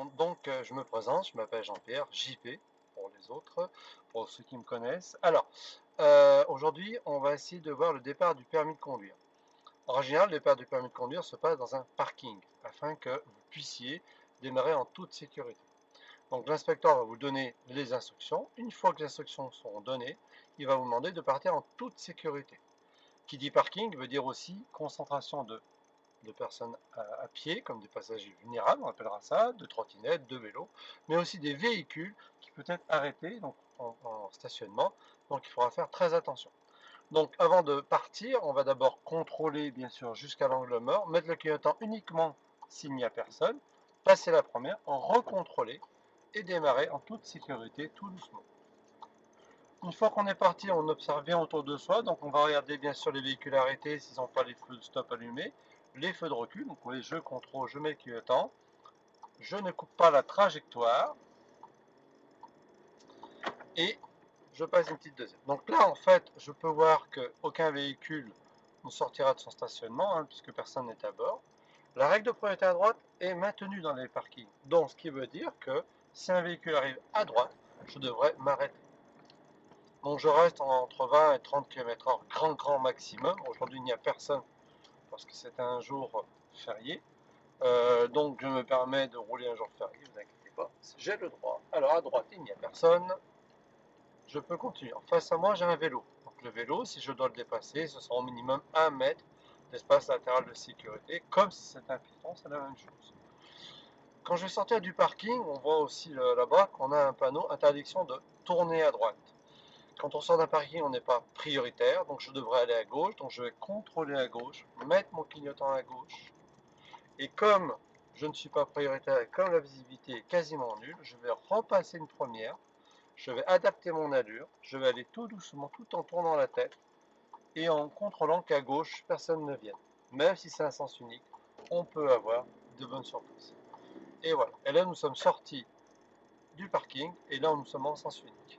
Je me présente, je m'appelle Jean-Pierre, JP pour les autres, pour ceux qui me connaissent. Alors, aujourd'hui, on va essayer de voir le départ du permis de conduire. En général, le départ du permis de conduire se passe dans un parking afin que vous puissiez démarrer en toute sécurité. Donc, l'inspecteur va vous donner les instructions. Une fois que les instructions seront données, il va vous demander de partir en toute sécurité. Qui dit parking veut dire aussi concentration de personnes à pied, comme des passagers vulnérables, on appellera ça, de trottinettes, de vélos, mais aussi des véhicules qui peuvent être arrêtés donc, en stationnement. Donc il faudra faire très attention. Donc avant de partir, on va d'abord contrôler bien sûr jusqu'à l'angle mort, mettre le clignotant uniquement s'il n'y a personne, passer la première, recontrôler et démarrer en toute sécurité, tout doucement. Une fois qu'on est parti, on observe bien autour de soi, donc on va regarder bien sûr les véhicules arrêtés s'ils n'ont pas les feux de stop allumés, les feux de recul, donc vous voyez, je contrôle, je mets le clignotant, je ne coupe pas la trajectoire et je passe une petite deuxième. Donc là, en fait, je peux voir qu'aucun véhicule ne sortira de son stationnement, puisque personne n'est à bord. La règle de priorité à droite est maintenue dans les parkings, donc ce qui veut dire que si un véhicule arrive à droite, je devrais m'arrêter. Donc je reste entre 20 et 30 km/h, grand maximum. Aujourd'hui, il n'y a personne parce que c'est un jour férié. Donc je me permets de rouler un jour férié, ne vous inquiétez pas, j'ai le droit. Alors à droite, il n'y a personne, je peux continuer. En face à moi, j'ai un vélo. Donc le vélo, si je dois le dépasser, ce sera au minimum 1 mètre d'espace latéral de sécurité. Comme si c'était un piéton, c'est la même chose. Quand je vais sortir du parking, on voit aussi là-bas qu'on a un panneau interdiction de tourner à droite. Quand on sort d'un parking, on n'est pas prioritaire, donc je devrais aller à gauche, donc je vais contrôler à gauche, mettre mon clignotant à gauche. Et comme je ne suis pas prioritaire et comme la visibilité est quasiment nulle, je vais repasser une première, je vais adapter mon allure, je vais aller tout doucement tout en tournant la tête et en contrôlant qu'à gauche, personne ne vienne. Même si c'est un sens unique, on peut avoir de bonnes surprises. Et voilà, et là nous sommes sortis du parking et là nous sommes en sens unique.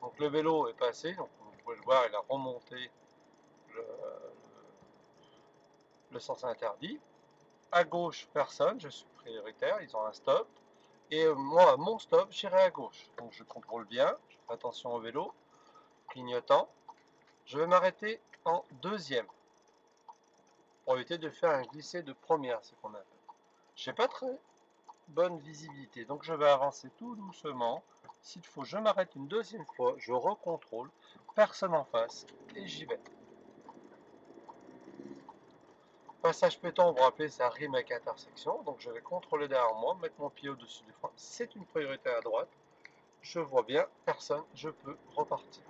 Donc le vélo est passé, donc vous pouvez le voir, il a remonté le, le sens interdit. À gauche, personne, je suis prioritaire, ils ont un stop. Et moi, à mon stop, j'irai à gauche. Donc je contrôle bien, je fais attention au vélo, clignotant. Je vais m'arrêter en deuxième pour éviter de faire un glissé de première, c'est qu'on appelle. J'ai pas très bonne visibilité, donc je vais avancer tout doucement. S'il faut, je m'arrête une deuxième fois, je recontrôle, personne en face, et j'y vais. Passage péton, vous vous rappelez, ça rime avec intersection, donc je vais contrôler derrière moi, mettre mon pied au-dessus du frein. C'est une priorité à droite. Je vois bien, personne, je peux repartir.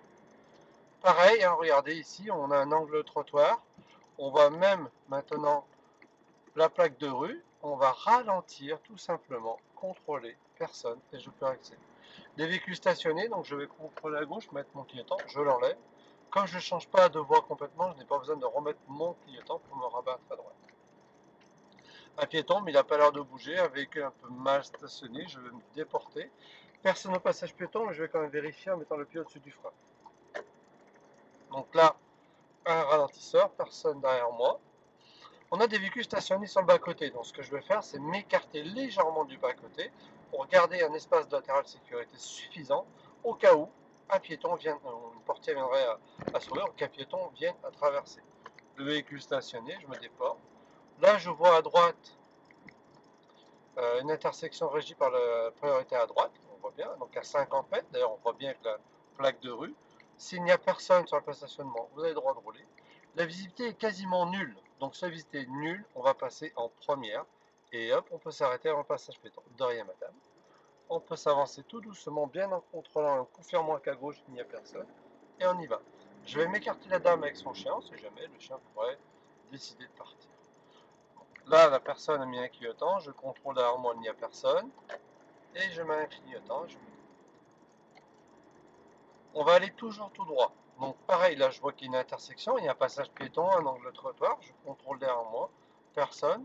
Pareil, regardez ici, on a un angle trottoir. On va même maintenant la plaque de rue, on va ralentir tout simplement, contrôler personne et je peux accéder. Les véhicules stationnés, donc je vais contrôler à gauche, mettre mon clignotant, je l'enlève. Comme je ne change pas de voie complètement, je n'ai pas besoin de remettre mon clignotant pour me rabattre à droite. Un piéton, mais il n'a pas l'air de bouger, un véhicule un peu mal stationné, je vais me déporter. Personne au passage piéton, mais je vais quand même vérifier en mettant le pied au-dessus du frein. Donc là, un ralentisseur, personne derrière moi. On a des véhicules stationnés sur le bas-côté, donc ce que je vais faire, c'est m'écarter légèrement du bas-côté pour garder un espace latéral de sécurité suffisant au cas où un piéton vienne, une portière viendrait à s'ouvrir, ou qu'un piéton vienne à traverser. Le véhicule stationné, je me déporte. Là, je vois à droite une intersection régie par la priorité à droite, on voit bien, donc à 50 mètres, d'ailleurs on voit bien avec la plaque de rue. S'il n'y a personne sur le stationnement, vous avez le droit de rouler. La visibilité est quasiment nulle, donc si la visibilité est nulle, on va passer en première, et hop, on peut s'arrêter avant le passage péton. De rien madame. On peut s'avancer tout doucement, bien en contrôlant et en confirmant qu'à gauche il n'y a personne, et on y va. Je vais m'écarter la dame avec son chien, on sait jamais, le chien pourrait décider de partir. Là, la personne a mis un clignotant, je contrôle derrière moi, il n'y a personne, et je mets un clignotant. On va aller toujours tout droit. Donc pareil, là je vois qu'il y a une intersection, il y a un passage piéton, un angle trottoir, je contrôle derrière moi, personne.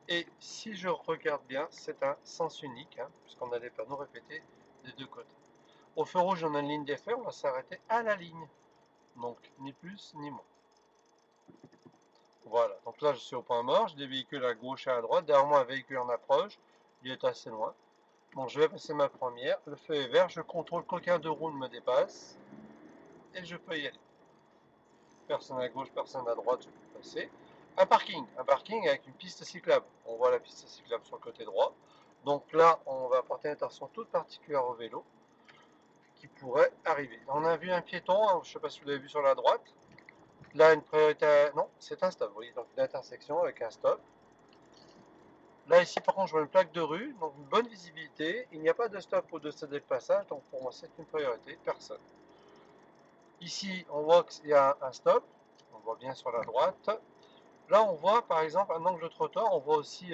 Et si je regarde bien, c'est un sens unique, puisqu'on a des panneaux répétés des deux côtés. Au feu rouge, on a une ligne d'effet, on va s'arrêter à la ligne. Donc ni plus ni moins. Voilà, donc là je suis au point mort, j'ai des véhicules à gauche et à droite, derrière moi un véhicule en approche, il est assez loin. Bon, je vais passer ma première. Le feu est vert. Je contrôle qu'aucun deux roues ne me dépasse. Et je peux y aller. Personne à gauche, personne à droite, je peux passer. Un parking avec une piste cyclable. On voit la piste cyclable sur le côté droit. Donc là, on va porter une attention toute particulière au vélo qui pourrait arriver. On a vu un piéton, hein, je ne sais pas si vous l'avez vu sur la droite. Là, une priorité non, c'est un stop, oui, donc une intersection avec un stop. Là, ici, par contre, je vois une plaque de rue, donc une bonne visibilité. Il n'y a pas de stop ou de céder le passage, donc pour moi, c'est une priorité, personne. Ici, on voit qu'il y a un stop, on voit bien sur la droite. Là, on voit, par exemple, un angle de trottoir, on voit aussi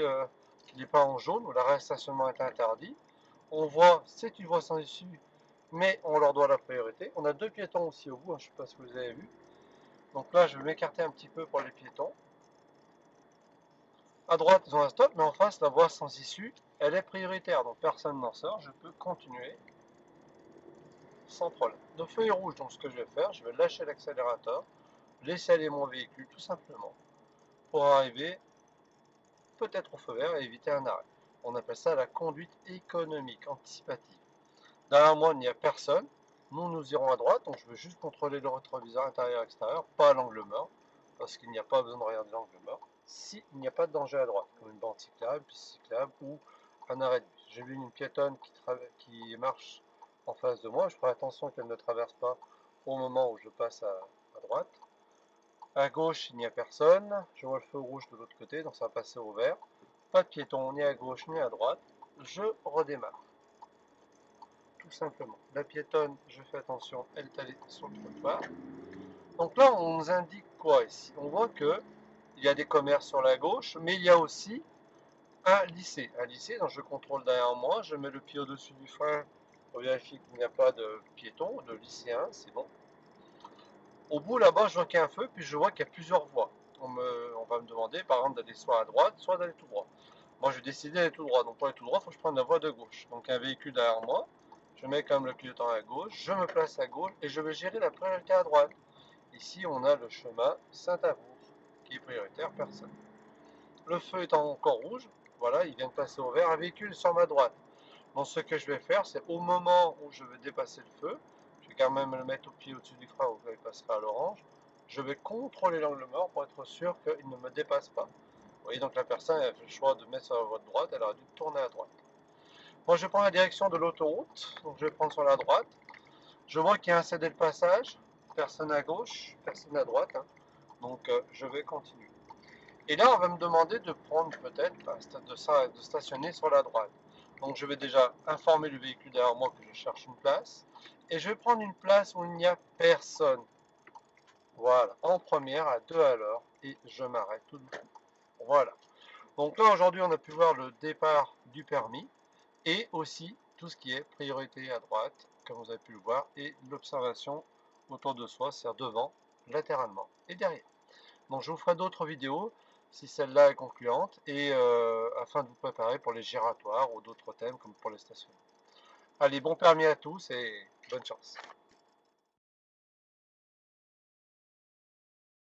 qu'il n'est pas en jaune, où l'arrêt stationnement est interdit. On voit, c'est une voie sans issue, mais on leur doit la priorité. On a deux piétons aussi au bout, hein, je ne sais pas si vous avez vu. Donc là, je vais m'écarter un petit peu pour les piétons. À droite, ils ont un stop, mais en face, la voie sans issue, elle est prioritaire. Donc personne n'en sort, je peux continuer sans problème. Le feu est rouge, donc ce que je vais faire, je vais lâcher l'accélérateur, laisser aller mon véhicule tout simplement pour arriver peut-être au feu vert et éviter un arrêt. On appelle ça la conduite économique, anticipative. Derrière moi, il n'y a personne. Nous irons à droite, donc je veux juste contrôler le rétroviseur intérieur-extérieur, pas à l'angle mort, parce qu'il n'y a pas besoin de regarder l'angle mort, s'il n'y a pas de danger à droite, comme une bande cyclable, piste cyclable ou un arrêt de bus. J'ai vu une piétonne qui marche en face de moi, je ferai attention qu'elle ne traverse pas au moment où je passe à droite. À gauche, il n'y a personne, je vois le feu rouge de l'autre côté, donc ça va passer au vert. Pas de piéton ni à gauche ni à droite, je redémarre tout simplement. La piétonne, je fais attention, elle est allée sur le trottoir. Donc là, on nous indique quoi ici? On voit que il y a des commerces sur la gauche, mais il y a aussi un lycée. Un lycée, donc je contrôle derrière moi, je mets le pied au-dessus du frein pour vérifier qu'il n'y a pas de piétons, de lycéens, c'est bon. Au bout là-bas, je vois qu'il y a un feu, puis je vois qu'il y a plusieurs voies. On va me demander par exemple d'aller soit à droite, soit d'aller tout droit. Moi, je vais décider d'aller tout droit. Donc pour aller tout droit, il faut que je prenne la voie de gauche. Donc un véhicule derrière moi, je mets quand même le clignotant à gauche, je me place à gauche et je vais gérer la priorité à droite. Ici, on a le chemin Saint-Avour qui est prioritaire, personne. Le feu est encore rouge, voilà, il vient de passer au vert, un véhicule sur ma droite. Donc ce que je vais faire, c'est au moment où je vais dépasser le feu, je vais quand même le mettre au pied au-dessus du frein où il passera à l'orange, je vais contrôler l'angle mort pour être sûr qu'il ne me dépasse pas. Vous voyez, donc la personne a fait le choix de mettre sur la voie de droite, elle aurait dû tourner à droite. Moi, je prends la direction de l'autoroute, donc je vais prendre sur la droite. Je vois qu'il y a un cédé de passage, personne à gauche, personne à droite, hein. Donc je vais continuer. Et là, on va me demander de prendre peut-être, de stationner sur la droite. Donc je vais déjà informer le véhicule derrière moi que je cherche une place. Et je vais prendre une place où il n'y a personne. Voilà, en première, à 2 à l'heure. Et je m'arrête tout doucement. Voilà. Donc là, aujourd'hui, on a pu voir le départ du permis. Et aussi tout ce qui est priorité à droite, comme vous avez pu le voir, et l'observation autour de soi, c'est-à-dire devant, latéralement et derrière. Donc je vous ferai d'autres vidéos si celle-là est concluante et afin de vous préparer pour les giratoires ou d'autres thèmes comme pour les stationnements. Allez, bon permis à tous et bonne chance.